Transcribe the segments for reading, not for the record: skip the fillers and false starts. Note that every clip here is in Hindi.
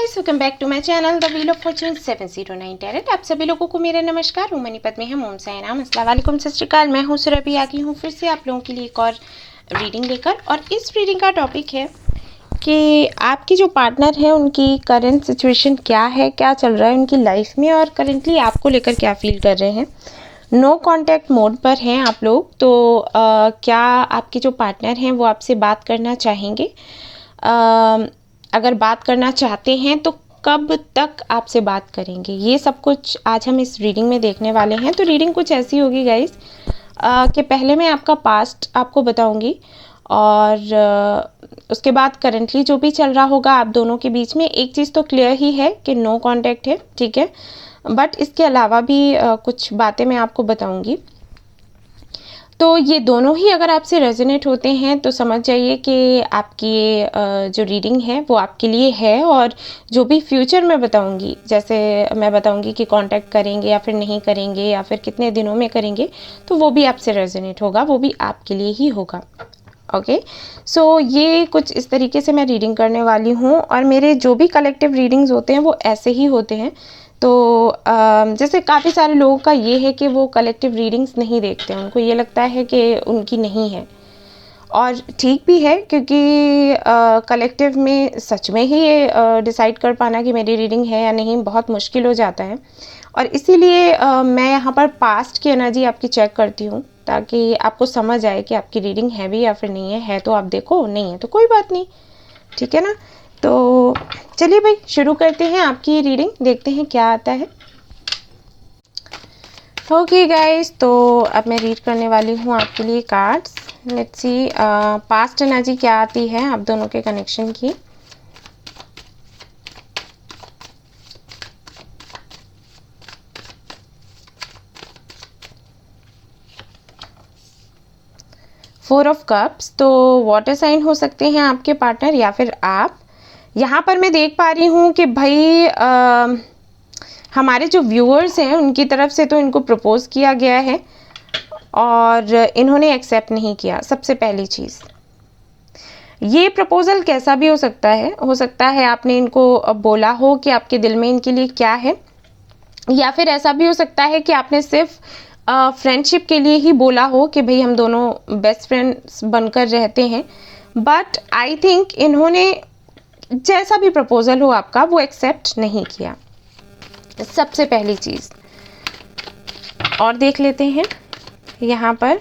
Guys, welcome back to my channel the wheel of fortune 709 tarot. आप सभी लोगों को मेरा नमस्कार। हूँ मनीपत में हम ओम साई राम, अस्सलाम वालेकुम, सत श्री अकाल। मैं हूँ सुरभि, आ गई हूँ फिर से आप लोगों के लिए एक और रीडिंग लेकर। और इस रीडिंग का टॉपिक है कि आपकी जो पार्टनर है उनकी करंट सिचुएशन क्या है, क्या चल रहा है उनकी लाइफ में, और करेंटली आपको लेकर क्या फील कर रहे हैं। नो कॉन्टैक्ट मोड पर हैं आप लोग, तो क्या आपके जो पार्टनर हैं वो आपसे बात करना चाहेंगे? अगर बात करना चाहते हैं तो कब तक आपसे बात करेंगे, ये सब कुछ आज हम इस रीडिंग में देखने वाले हैं। तो रीडिंग कुछ ऐसी होगी गाइस कि पहले मैं आपका पास्ट आपको बताऊंगी और उसके बाद करंटली जो भी चल रहा होगा आप दोनों के बीच में। एक चीज़ तो क्लियर ही है कि नो कांटेक्ट है, ठीक है, बट इसके अलावा भी कुछ बातें मैं आपको बताऊंगी। तो ये दोनों ही अगर आपसे रेजोनेट होते हैं तो समझ जाइए कि आपकी जो रीडिंग है वो आपके लिए है। और जो भी फ्यूचर में बताऊंगी, जैसे मैं बताऊंगी कि कांटेक्ट करेंगे या फिर नहीं करेंगे या फिर कितने दिनों में करेंगे, तो वो भी आपसे रेजोनेट होगा, वो भी आपके लिए ही होगा। ओके, सो ये कुछ इस तरीके से मैं रीडिंग करने वाली हूँ। और मेरे जो भी कलेक्टिव रीडिंग्स होते हैं वो ऐसे ही होते हैं। तो जैसे काफ़ी सारे लोगों का ये है कि वो कलेक्टिव रीडिंग्स नहीं देखते, उनको ये लगता है कि उनकी नहीं है, और ठीक भी है, क्योंकि कलेक्टिव में सच में ही ये डिसाइड कर पाना कि मेरी रीडिंग है या नहीं बहुत मुश्किल हो जाता है। और इसीलिए मैं यहाँ पर पास्ट की एनर्जी आपकी चेक करती हूँ, ताकि आपको समझ आए कि आपकी रीडिंग है भी या फिर नहीं है। है तो आप देखो, नहीं है तो कोई बात नहीं, ठीक है ना। तो चलिए भाई शुरू करते हैं आपकी रीडिंग, देखते हैं क्या आता है। ओके गाइस, तो अब मैं रीड करने वाली हूँ आपके लिए cards. Let's see past energy क्या आती है आप दोनों के कनेक्शन की। फोर ऑफ कप्स, तो वाटर साइन हो सकते हैं आपके पार्टनर या फिर आप। यहाँ पर मैं देख पा रही हूँ कि भाई हमारे जो व्यूअर्स हैं उनकी तरफ से तो इनको प्रपोज किया गया है और इन्होंने एक्सेप्ट नहीं किया। सबसे पहली चीज़, ये प्रपोजल कैसा भी हो सकता है आपने इनको बोला हो कि आपके दिल में इनके लिए क्या है, या फिर ऐसा भी हो सकता है कि आपने सिर्फ फ्रेंडशिप के लिए ही बोला हो कि भाई हम दोनों बेस्ट फ्रेंड्स बनकर रहते हैं। बट आई थिंक इन्होंने जैसा भी प्रपोजल हो आपका वो एक्सेप्ट नहीं किया, सबसे पहली चीज़। और देख लेते हैं यहाँ पर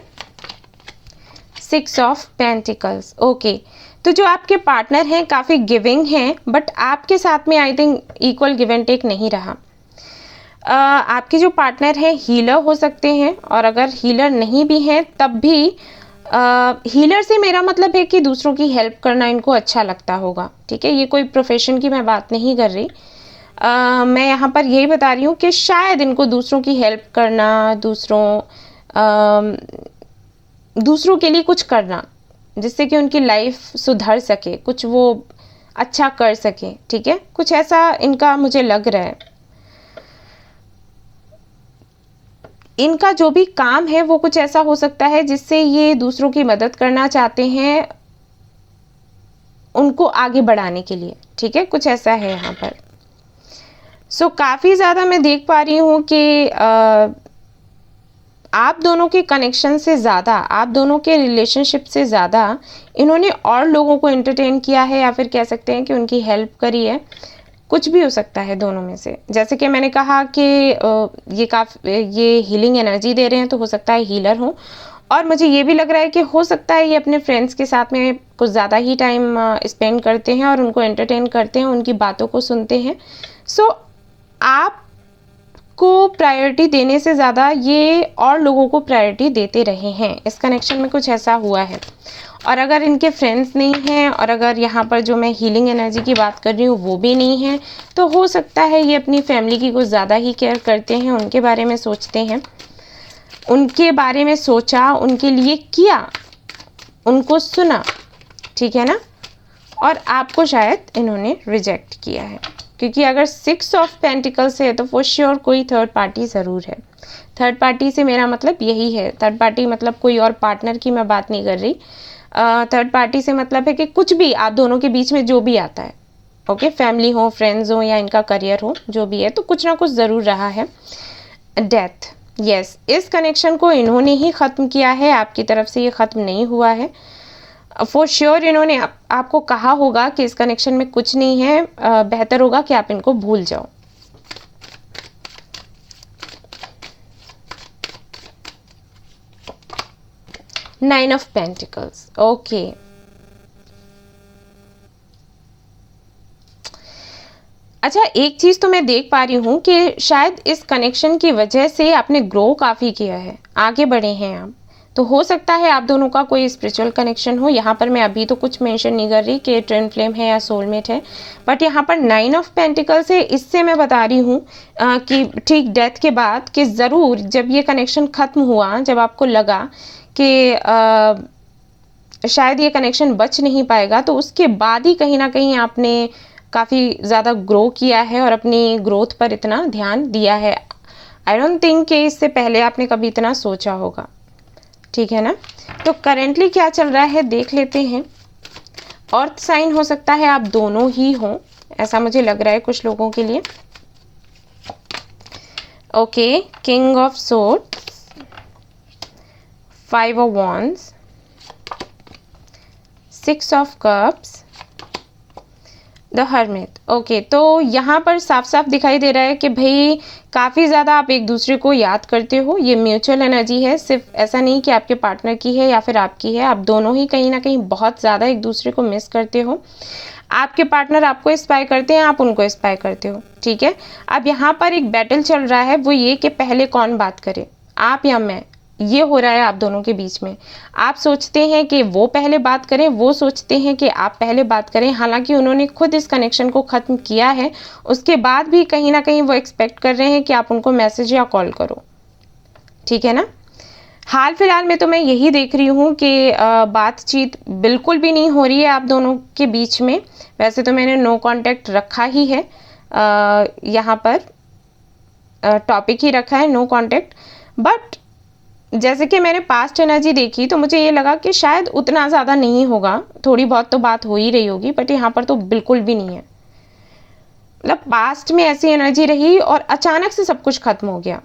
सिक्स ऑफ पेंटिकल्स। ओके, तो जो आपके पार्टनर हैं काफ़ी गिविंग हैं, बट आपके साथ में I think equal give and take नहीं रहा। आपके जो पार्टनर हैं हीलर हो सकते हैं, और अगर हीलर नहीं भी हैं तब भी हीलर से मेरा मतलब है कि दूसरों की हेल्प करना इनको अच्छा लगता होगा, ठीक है। ये कोई प्रोफेशन की मैं बात नहीं कर रही, मैं यहाँ पर यही बता रही हूँ कि शायद इनको दूसरों की हेल्प करना, दूसरों के लिए कुछ करना जिससे कि उनकी लाइफ सुधर सके, कुछ वो अच्छा कर सके, ठीक है, कुछ ऐसा इनका मुझे लग रहा है। इनका जो भी काम है वो कुछ ऐसा हो सकता है जिससे ये दूसरों की मदद करना चाहते हैं उनको आगे बढ़ाने के लिए, ठीक है, कुछ ऐसा है यहाँ पर। सो काफ़ी ज़्यादा मैं देख पा रही हूँ कि आप दोनों के कनेक्शन से ज़्यादा, आप दोनों के रिलेशनशिप से ज़्यादा इन्होंने और लोगों को एंटरटेन किया है, या फिर कह सकते हैं कि उनकी हेल्प करी है। कुछ भी हो सकता है दोनों में से। जैसे कि मैंने कहा कि ये हीलिंग एनर्जी दे रहे हैं, तो हो सकता है हीलर हो। और मुझे ये भी लग रहा है कि हो सकता है ये अपने फ्रेंड्स के साथ में कुछ ज़्यादा ही टाइम स्पेंड करते हैं और उनको एंटरटेन करते हैं, उनकी बातों को सुनते हैं। सो आपको प्रायोरिटी देने से ज़्यादा ये और लोगों को प्रायोरिटी देते रहे हैं। इस कनेक्शन में कुछ ऐसा हुआ है। और अगर इनके फ्रेंड्स नहीं हैं, और अगर यहाँ पर जो मैं हीलिंग एनर्जी की बात कर रही हूँ वो भी नहीं है, तो हो सकता है ये अपनी फैमिली की कुछ ज़्यादा ही केयर करते हैं, उनके बारे में सोचते हैं, उनके बारे में सोचा, उनके लिए किया, उनको सुना, ठीक है ना। और आपको शायद इन्होंने रिजेक्ट किया है, क्योंकि अगर सिक्स ऑफ पेंटिकल्स है तो फॉर श्योर कोई थर्ड पार्टी ज़रूर है। थर्ड पार्टी से मेरा मतलब यही है, थर्ड पार्टी मतलब कोई और पार्टनर की मैं बात नहीं कर रही। थर्ड पार्टी से मतलब है कि कुछ भी आप दोनों के बीच में जो भी आता है, ओके, फैमिली हो, फ्रेंड्स हो या इनका करियर हो, जो भी है, तो कुछ ना कुछ ज़रूर रहा है। डेथ, यस, इस कनेक्शन को इन्होंने ही ख़त्म किया है, आपकी तरफ से ये ख़त्म नहीं हुआ है। फॉर श्योर इन्होंने आपको कहा होगा कि इस कनेक्शन में कुछ नहीं है, बेहतर होगा कि आप इनको भूल जाओ। Nine of pentacles, okay. अच्छा, एक चीज़ तो मैं देख पा रही हूँ कि शायद इस कनेक्शन की वजह से आपने ग्रो काफ़ी किया है, आगे बढ़े हैं आप। तो हो सकता है आप दोनों का कोई स्पिरिचुअल कनेक्शन हो। यहाँ पर मैं अभी तो कुछ मेंशन नहीं कर रही कि ट्विन फ्लेम है या सोलमेट है, बट यहाँ पर नाइन ऑफ पेंटिकल्स है, इससे मैं बता रही हूँ कि ठीक डेथ के बाद कि ज़रूर जब ये कनेक्शन ख़त्म हुआ, जब आपको लगा कि शायद ये कनेक्शन बच नहीं पाएगा, तो उसके बाद ही कहीं ना कहीं आपने काफ़ी ज़्यादा ग्रो किया है और अपनी ग्रोथ पर इतना ध्यान दिया है। आई डोंट थिंक कि इससे पहले आपने कभी इतना सोचा होगा, ठीक है ना। तो करेंटली क्या चल रहा है देख लेते हैं। अर्थ साइन हो सकता है आप दोनों ही हों, ऐसा मुझे लग रहा है कुछ लोगों के लिए। Okay, king of swords, five of wands, six of cups, the hermit. Okay, तो यहाँ पर साफ साफ दिखाई दे रहा है कि भाई काफ़ी ज़्यादा आप एक दूसरे को याद करते हो। ये म्यूचुअल एनर्जी है, सिर्फ ऐसा नहीं कि आपके पार्टनर की है या फिर आपकी है, आप दोनों ही कहीं ना कहीं बहुत ज़्यादा एक दूसरे को मिस करते हो। आपके पार्टनर आपको इंस्पायर करते हैं, आप उनको इंस्पायर करते हो, ठीक है। अब यहाँ पर एक बैटल चल रहा है, वो ये कि पहले कौन बात करे, आप या मैं, ये हो रहा है आप दोनों के बीच में। आप सोचते हैं कि वो पहले बात करें, वो सोचते हैं कि आप पहले बात करें। हालांकि उन्होंने खुद इस कनेक्शन को ख़त्म किया है, उसके बाद भी कहीं ना कहीं वो एक्सपेक्ट कर रहे हैं कि आप उनको मैसेज या कॉल करो, ठीक है ना। हाल फिलहाल में तो मैं यही देख रही हूँ कि बातचीत बिल्कुल भी नहीं हो रही है आप दोनों के बीच में। वैसे तो मैंने नो कांटेक्ट रखा ही है, यहाँ पर टॉपिक ही रखा है नो कांटेक्ट, बट जैसे कि मैंने पास्ट एनर्जी देखी तो मुझे ये लगा कि शायद उतना ज़्यादा नहीं होगा, थोड़ी बहुत तो बात हो ही रही होगी, बट यहाँ पर तो बिल्कुल भी नहीं है। मतलब पास्ट में ऐसी एनर्जी रही और अचानक से सब कुछ खत्म हो गया,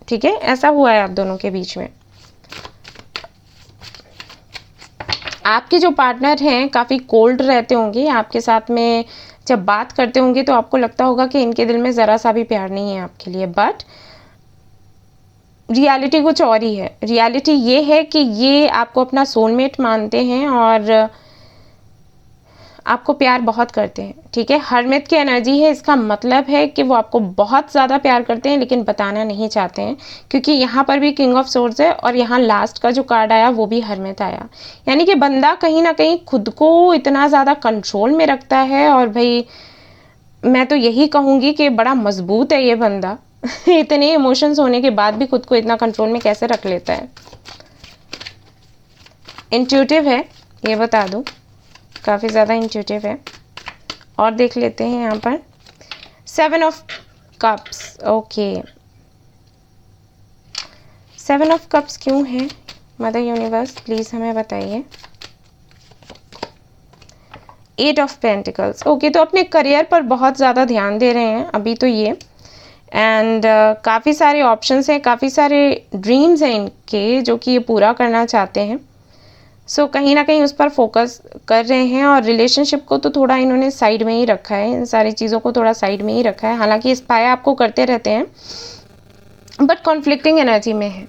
ठीक है, ऐसा हुआ है आप दोनों के बीच में। आपके जो पार्टनर हैं काफ़ी कोल्ड रहते होंगे, आपके साथ में जब बात करते होंगे तो आपको लगता होगा कि इनके दिल में ज़रा सा भी प्यार नहीं है आपके लिए, बट रियलिटी कुछ और ही है। रियलिटी ये है कि ये आपको अपना सोलमेट मानते हैं और आपको प्यार बहुत करते हैं, ठीक है। हरमित की एनर्जी है, इसका मतलब है कि वो आपको बहुत ज़्यादा प्यार करते हैं लेकिन बताना नहीं चाहते हैं, क्योंकि यहाँ पर भी किंग ऑफ सोर्ड्स है और यहाँ लास्ट का जो कार्ड आया वो भी हरमित आया। यानी कि बंदा कहीं ना कहीं खुद को इतना ज़्यादा कंट्रोल में रखता है, और भाई मैं तो यही कहूँगी कि बड़ा मजबूत है ये बंदा इतने इमोशंस होने के बाद भी खुद को इतना कंट्रोल में कैसे रख लेता है। इंट्यूटिव है, ये बता दूं, काफ़ी ज़्यादा इंट्यूटिव है। और देख लेते हैं यहाँ पर seven of cups. Okay, seven of cups क्यों है मदर यूनिवर्स, प्लीज़ हमें बताइए। Eight of pentacles. ओके, तो अपने करियर पर बहुत ज़्यादा ध्यान दे रहे हैं अभी तो ये, एंड काफ़ी सारे ऑप्शंस हैं, काफ़ी सारे ड्रीम्स हैं इनके जो कि ये पूरा करना चाहते हैं। सो कहीं ना कहीं उस पर फोकस कर रहे हैं, और रिलेशनशिप को तो थोड़ा इन्होंने साइड में ही रखा है, इन सारी चीज़ों को थोड़ा साइड में ही रखा है। हालांकि स्पाई आपको करते रहते हैं, बट कॉन्फ्लिक्टिंग एनर्जी में है।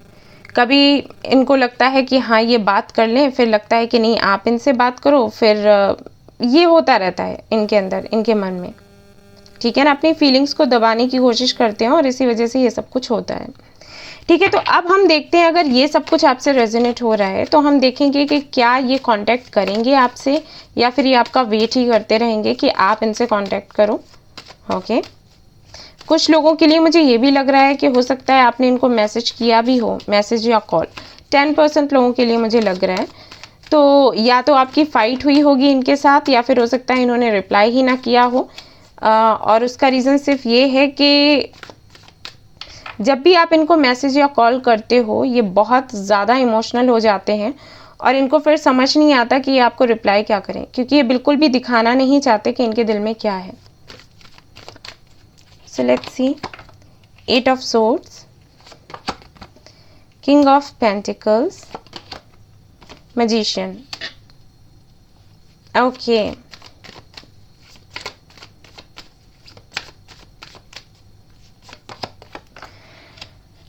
कभी इनको लगता है कि हाँ ये बात कर लें, फिर लगता है कि नहीं आप इनसे बात करो, फिर ये होता रहता है इनके अंदर, इनके मन में, ठीक है ना। अपनी फीलिंग्स को दबाने की कोशिश करते हैं और इसी वजह से ये सब कुछ होता है, ठीक है। तो अब हम देखते हैं, अगर ये सब कुछ आपसे रेजोनेट हो रहा है तो हम देखेंगे कि क्या ये कांटेक्ट करेंगे आपसे, या फिर ये आपका वेट ही करते रहेंगे कि आप इनसे कांटेक्ट करो। ओके, कुछ लोगों के लिए मुझे ये भी लग रहा है कि हो सकता है आपने इनको मैसेज किया भी हो, मैसेज या कॉल। 10% लोगों के लिए मुझे लग रहा है, तो या तो आपकी फ़ाइट हुई होगी इनके साथ, या फिर हो सकता है इन्होंने रिप्लाई ही ना किया हो। और उसका रीज़न सिर्फ ये है कि जब भी आप इनको मैसेज या कॉल करते हो ये बहुत ज़्यादा इमोशनल हो जाते हैं और इनको फिर समझ नहीं आता कि ये आपको रिप्लाई क्या करें, क्योंकि ये बिल्कुल भी दिखाना नहीं चाहते कि इनके दिल में क्या है। So let's see, 8 of swords, king of pentacles, magician. Okay,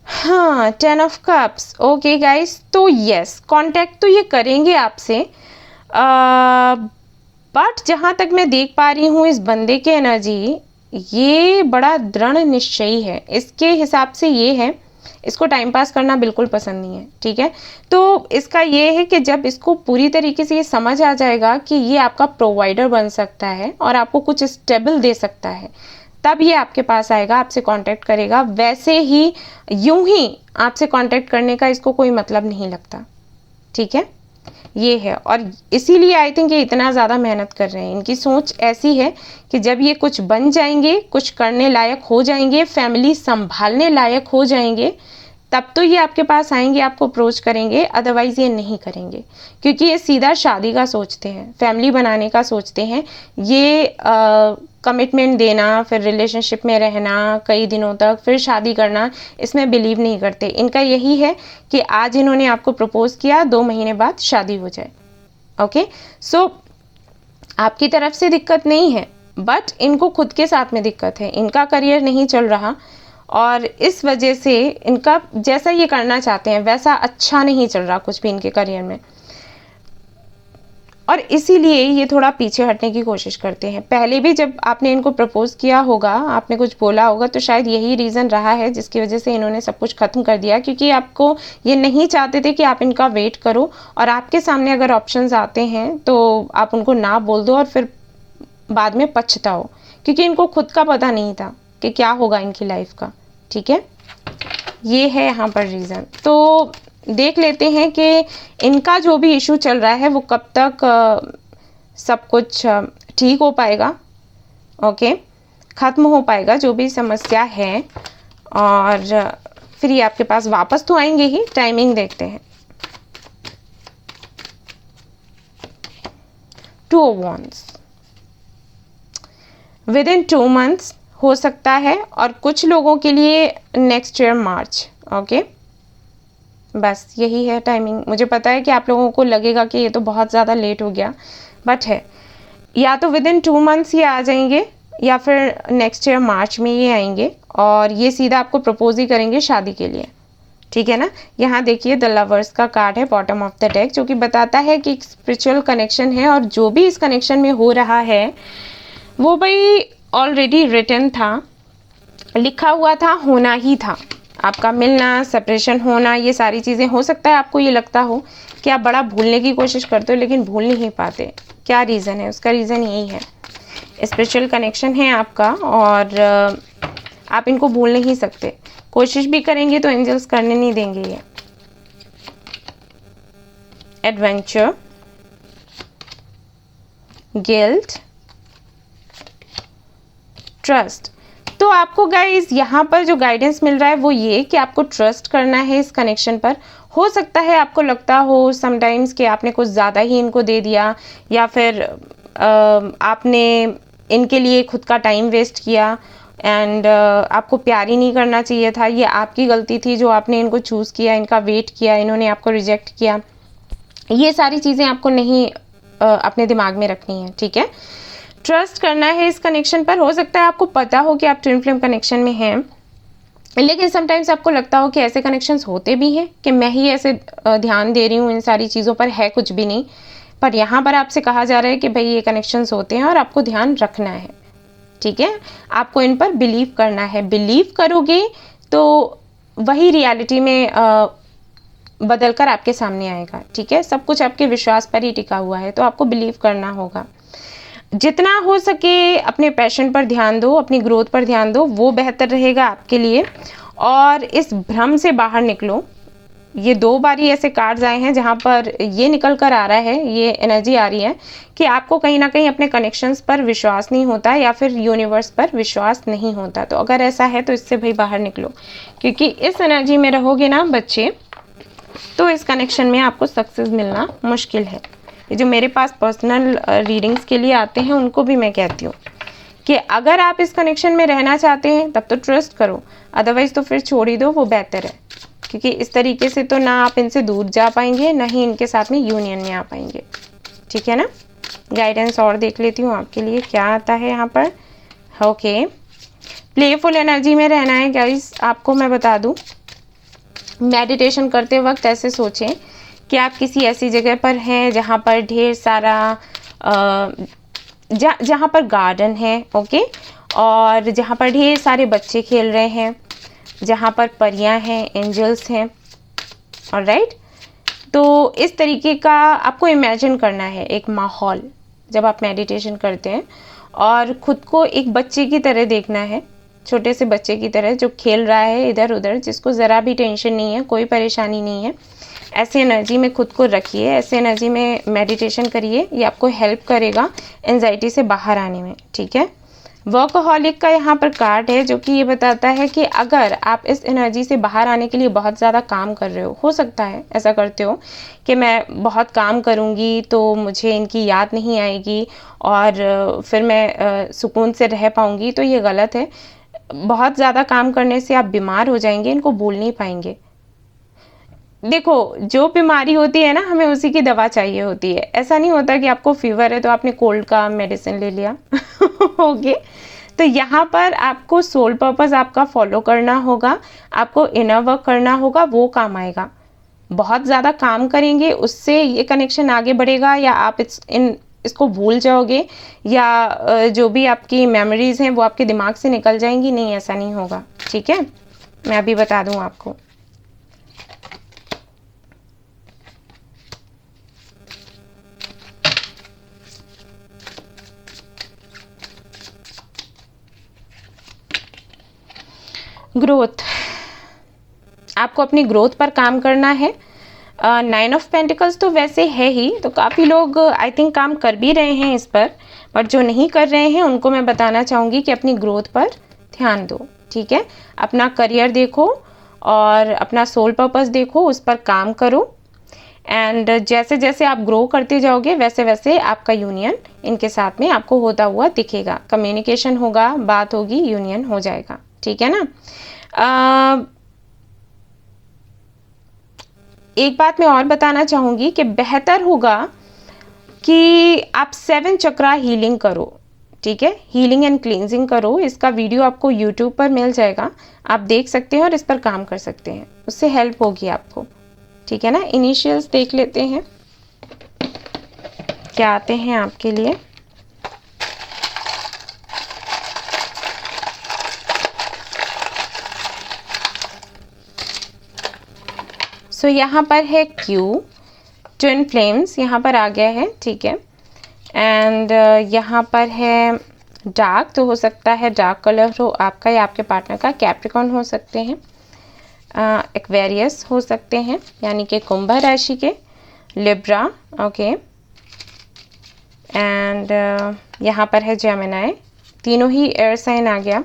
हाँ, 10 ऑफ कप्स। ओके गाइस, तो यस, कांटेक्ट तो ये करेंगे आपसे, बट जहाँ तक मैं देख पा रही हूँ इस बंदे के एनर्जी, ये बड़ा दृढ़ निश्चयी है। इसके हिसाब से ये है, इसको टाइम पास करना बिल्कुल पसंद नहीं है, ठीक है। तो इसका ये है कि जब इसको पूरी तरीके से ये समझ आ जाएगा कि ये आपका प्रोवाइडर बन सकता है और आपको कुछ स्टेबल दे सकता है, तब ये आपके पास आएगा, आपसे कांटेक्ट करेगा। वैसे ही यूं ही आपसे कांटेक्ट करने का इसको कोई मतलब नहीं लगता, ठीक है। ये है, और इसीलिए आई थिंक ये इतना ज़्यादा मेहनत कर रहे हैं। इनकी सोच ऐसी है कि जब ये कुछ बन जाएंगे, कुछ करने लायक हो जाएंगे, फैमिली संभालने लायक हो जाएंगे, तब तो ये आपके पास आएंगे, आपको अप्रोच करेंगे, अदरवाइज़ ये नहीं करेंगे, क्योंकि ये सीधा शादी का सोचते हैं, फैमिली बनाने का सोचते हैं। ये कमिटमेंट देना, फिर रिलेशनशिप में रहना कई दिनों तक, फिर शादी करना, इसमें बिलीव नहीं करते। इनका यही है कि आज इन्होंने आपको प्रपोज किया, 2 महीने बाद शादी हो जाए। ओके, सो आपकी तरफ से दिक्कत नहीं है, बट इनको खुद के साथ में दिक्कत है। इनका करियर नहीं चल रहा और इस वजह से इनका जैसा ये करना चाहते हैं वैसा अच्छा नहीं चल रहा कुछ भी इनके करियर में, और इसीलिए ये थोड़ा पीछे हटने की कोशिश करते हैं। पहले भी जब आपने इनको प्रपोज किया होगा, आपने कुछ बोला होगा, तो शायद यही रीज़न रहा है जिसकी वजह से इन्होंने सब कुछ ख़त्म कर दिया, क्योंकि आपको ये नहीं चाहते थे कि आप इनका वेट करो, और आपके सामने अगर ऑप्शंस आते हैं तो आप उनको ना बोल दो और फिर बाद में पछताओ, क्योंकि इनको खुद का पता नहीं था कि क्या होगा इनकी लाइफ का, ठीक है। ये है यहाँ पर रीज़न। तो देख लेते हैं कि इनका जो भी इशू चल रहा है वो कब तक सब कुछ ठीक हो पाएगा, ओके, ख़त्म हो पाएगा जो भी समस्या है, और फिर ये आपके पास वापस तो आएंगे ही। टाइमिंग देखते हैं। 2 of wands, with in 2 months हो सकता है, और कुछ लोगों के लिए नेक्स्ट ईयर मार्च। ओके, बस यही है टाइमिंग। मुझे पता है कि आप लोगों को लगेगा कि ये तो बहुत ज़्यादा लेट हो गया, बट है, या तो विद इन 2 मंथ्स ये आ जाएंगे, या फिर नेक्स्ट ईयर मार्च में ये आएंगे, और ये सीधा आपको प्रपोज ही करेंगे शादी के लिए, ठीक है ना। यहाँ देखिए द लवर्स का कार्ड है बॉटम ऑफ द डेक, जो कि बताता है कि एक स्पिरिचुअल कनेक्शन है, और जो भी इस कनेक्शन में हो रहा है वो भाई ऑलरेडी रिटन था, लिखा हुआ था, होना ही था। आपका मिलना, सेपरेशन होना, ये सारी चीज़ें, हो सकता है आपको ये लगता हो कि आप बड़ा भूलने की कोशिश करते हो लेकिन भूल नहीं पाते। क्या रीज़न है? उसका रीज़न यही है, स्पिरिचुअल कनेक्शन है आपका, और आप इनको भूल नहीं सकते। कोशिश भी करेंगे तो एंजल्स करने नहीं देंगे ये। Adventure, guilt, trust. तो आपको गाइज यहाँ पर जो गाइडेंस मिल रहा है वो ये कि आपको ट्रस्ट करना है इस कनेक्शन पर। हो सकता है आपको लगता हो समटाइम्स कि आपने कुछ ज़्यादा ही इनको दे दिया, या फिर आपने इनके लिए खुद का टाइम वेस्ट किया, एंड आपको प्यार ही नहीं करना चाहिए था। ये आपकी गलती थी जो आपने इनको चूज़ किया, इनका वेट किया, इन्होंने आपको रिजेक्ट किया। ये सारी चीज़ें आपको नहीं अपने दिमाग में रखनी है, ठीक है। ट्रस्ट करना है इस कनेक्शन पर। हो सकता है आपको पता हो कि आप ट्विन फ्लेम कनेक्शन में हैं, लेकिन समटाइम्स आपको लगता हो कि ऐसे कनेक्शंस होते भी हैं कि मैं ही ऐसे ध्यान दे रही हूँ इन सारी चीज़ों पर, है कुछ भी नहीं। पर यहाँ पर आपसे कहा जा रहा है कि भाई ये कनेक्शंस होते हैं और आपको ध्यान रखना है, ठीक है। आपको इन पर बिलीव करना है। बिलीव करोगे तो वही रियलिटी में बदल कर आपके सामने आएगा, ठीक है। सब कुछ आपके विश्वास पर ही टिका हुआ है, तो आपको बिलीव करना होगा। जितना हो सके अपने पैशन पर ध्यान दो, अपनी ग्रोथ पर ध्यान दो, वो बेहतर रहेगा आपके लिए। और इस भ्रम से बाहर निकलो। ये 2 बारी ऐसे कार्ड्स आए हैं जहाँ पर ये निकल कर आ रहा है, ये एनर्जी आ रही है कि आपको कहीं ना कहीं अपने कनेक्शंस पर विश्वास नहीं होता, या फिर यूनिवर्स पर विश्वास नहीं होता। तो अगर ऐसा है तो इससे भाई बाहर निकलो, क्योंकि इस एनर्जी में रहोगे ना बच्चे तो इस कनेक्शन में आपको सक्सेस मिलना मुश्किल है। ये जो मेरे पास पर्सनल रीडिंग्स के लिए आते हैं उनको भी मैं कहती हूँ कि अगर आप इस कनेक्शन में रहना चाहते हैं तब तो ट्रस्ट करो, अदरवाइज़ तो फिर छोड़ ही दो, वो बेहतर है। क्योंकि इस तरीके से तो ना आप इनसे दूर जा पाएंगे, ना ही इनके साथ में यूनियन में आ पाएंगे। ठीक है ना। गाइडेंस और देख लेती हूँ आपके लिए क्या आता है यहाँ पर। ओके, प्लेफुल एनर्जी में रहना है गाइस। आपको मैं बता दूँ, मेडिटेशन करते वक्त ऐसे सोचें कि आप किसी ऐसी जगह पर हैं जहाँ पर ढेर सारा जहाँ पर गार्डन है, ओके, और जहाँ पर ढेर सारे बच्चे खेल रहे हैं, जहाँ पर परियां हैं, एंजल्स हैं, ऑलराइट। तो इस तरीके का आपको इमेजिन करना है एक माहौल जब आप मेडिटेशन करते हैं, और ख़ुद को एक बच्चे की तरह देखना है, छोटे से बच्चे की तरह जो खेल रहा है इधर उधर, जिसको ज़रा भी टेंशन नहीं है, कोई परेशानी नहीं है। ऐसे एनर्जी में खुद को रखिए, ऐसे एनर्जी में मेडिटेशन करिए। ये आपको हेल्प करेगा एंजाइटी से बाहर आने में। ठीक है। वर्कहॉलिक का यहाँ पर कार्ड है जो कि ये बताता है कि अगर आप इस एनर्जी से बाहर आने के लिए बहुत ज़्यादा काम कर रहे हो सकता है ऐसा करते हो कि मैं बहुत काम करूँगी तो मुझे इनकी याद नहीं आएगी और फिर मैं सुकून से रह पाऊँगी, तो ये गलत है। बहुत ज़्यादा काम करने से आप बीमार हो जाएंगे, इनको बोल नहीं पाएंगे। देखो, जो बीमारी होती है ना, हमें उसी की दवा चाहिए होती है। ऐसा नहीं होता कि आपको फीवर है तो आपने कोल्ड का मेडिसिन ले लिया। ओके, तो यहाँ पर आपको सोल पर्पस आपका फॉलो करना होगा, आपको इनर वर्क करना होगा, वो काम आएगा। बहुत ज़्यादा काम करेंगे उससे ये कनेक्शन आगे बढ़ेगा, या आप इसको भूल जाओगे, या जो भी आपकी मेमोरीज हैं वो आपके दिमाग से निकल जाएंगी। नहीं, ऐसा नहीं होगा। ठीक है, मैं अभी बता दूँ आपको। ग्रोथ, आपको अपनी ग्रोथ पर काम करना है। 9 ऑफ पेंटिकल्स तो वैसे है ही, तो काफ़ी लोग आई थिंक काम कर भी रहे हैं इस पर, बट जो नहीं कर रहे हैं उनको मैं बताना चाहूँगी कि अपनी ग्रोथ पर ध्यान दो। ठीक है, अपना करियर देखो और अपना सोल पर्पस देखो, उस पर काम करो। एंड जैसे जैसे आप ग्रो करते जाओगे वैसे वैसे आपका यूनियन इनके साथ में आपको होता हुआ दिखेगा। कम्युनिकेशन होगा, बात होगी, यूनियन हो जाएगा। ठीक है ना। एक बात मैं और बताना चाहूँगी कि बेहतर होगा कि आप 7 चक्रा हीलिंग करो। ठीक है, हीलिंग एंड क्लींजिंग करो। इसका वीडियो आपको यूट्यूब पर मिल जाएगा, आप देख सकते हैं और इस पर काम कर सकते हैं, उससे हेल्प होगी आपको। ठीक है ना। इनिशियल्स देख लेते हैं क्या आते हैं आपके लिए। सो यहाँ पर है Q, ट्विन फ्लेम्स यहाँ पर आ गया है। ठीक है। एंड यहाँ पर है डार्क, तो हो सकता है डार्क कलर हो आपका या आपके पार्टनर का। कैप्रिकॉर्न हो सकते हैं, एक्वेरियस हो सकते हैं यानी कि कुंभ राशि के, लिब्रा, ओके। एंड यहाँ पर है जेमिनी, तीनों ही एयर साइन आ गया।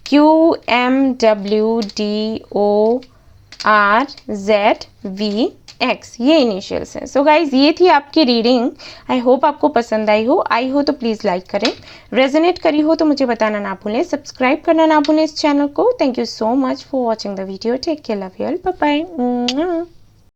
QMWDORZVX, ये इनिशियल्स हैं। सो गाइज, ये थी आपकी रीडिंग। आई होप आपको पसंद आई हो तो प्लीज़ लाइक करें, रेजोनेट करी हो तो मुझे बताना ना भूलें, सब्सक्राइब करना ना भूलें इस चैनल को। Thank you so much for watching the video. Take care, love you all, bye bye.